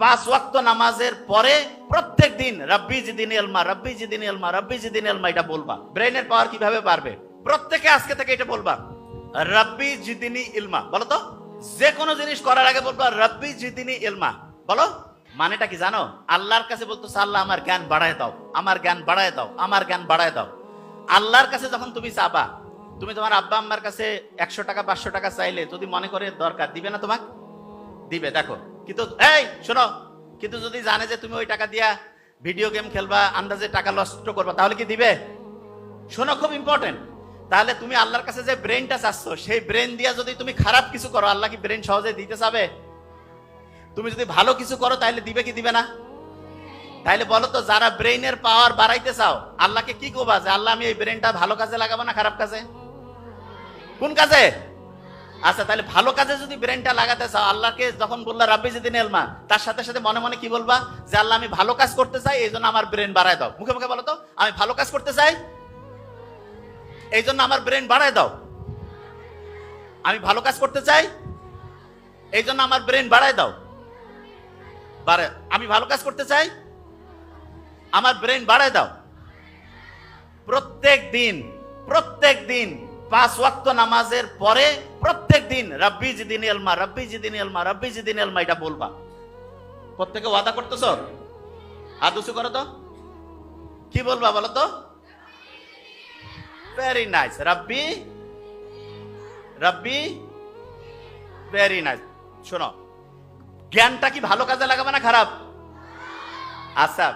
5 ওয়াক্ত নামাজের পরে প্রত্যেক দিন রব্বি জিদিনি ইলমা, রব্বি জিদিনি ইলমা, রব্বি জিদিনি ইলমা এটা বলবা। ব্রেনের পাওয়ার কিভাবে বাড়বে? প্রত্যেকে আজকে থেকে এটা বলবা, রব্বি জিদিনি ইলমা। বলো তো, যে কোনো জিনিস করার আগে বলবা রব্বি জিদিনি ইলমা। বলো, মানেটা কি জানো? আল্লাহর কাছে বলতেছো আল্লাহ আমার জ্ঞান বাড়ায় দাও, আমার জ্ঞান বাড়ায় দাও, আমার জ্ঞান বাড়ায় দাও। আল্লাহর কাছে যখন তুমি চাবা, তুমি তোমার আব্বা আম্মার কাছে 100 টাকা 500 টাকা চাইলে যদি মনে করে দরকার, দিবে না? তোমাকে দিবে। দেখো, কিন্তু এই শোনো, কিন্তু যদি জানে যে তুমি ওই টাকা দিয়া ভিডিও গেম খেলবা, আন্দাজে টাকা নষ্ট করবা, তাহলে কি দিবে? শোনো, খুব ইম্পর্টেন্ট। তাহলে তুমি আল্লাহর কাছে যে ব্রেনটা চাচ্ছ, সেই ব্রেন দিয়া যদি তুমি খারাপ কিছু করো, আল্লাহ কি ব্রেন সহজে দিতে চাবে? তুমি যদি ভালো কিছু করো তাহলে দিবে কি দিবে না? তাহলে বলো তো, যারা ব্রেইনের পাওয়ার বাড়াইতে চাও, আল্লাহকে কি করবা যে আল্লাহ আমি এই ব্রেনটা ভালো কাজে লাগাবো না খারাপ কাজে? কোন কাজে? আচ্ছা, তাহলে ভালো কাজে যদি ব্রেনটা লাগাতে চাও, আল্লাহকে যখন বললা রাব্বি জিদিনি ইলমা, তার সাথে সাথে মনে মনে কি বলবা? যে আল্লাহ আমি ভালো কাজ করতে চাই, এই জন্য আমার ব্রেন বাড়ায় দাও। মুখে মুখে বলো তো, আমি ভালো কাজ করতে চাই, এই জন্য আমার ব্রেন বাড়ায় দাও। আমি ভালো কাজ করতে চাই, এই জন্য আমার ব্রেন বাড়ায় দাও। আমি ভালো কাজ করতে চাই, আমার ব্রেন বাড়ায় দাও। প্রত্যেক দিন 5 ওয়াক্ত নামাজের পরে প্রত্যেক দিন রব্বি জিদিনি ইলমা, রব্বি জিদিনি ইলমা, রব্বি জিদিনি ইলমা এটা বলবা। প্রত্যেকে ওয়াদা করতেছো? হাত উঁচু করো তো, কি বলবা বলো তো? ভেরি নাইস, রব্বি রব্বি, ভেরি নাইস। শোনো, জ্ঞানটা কি ভালো কাজে লাগাবে না খারাপ? আচ্ছা,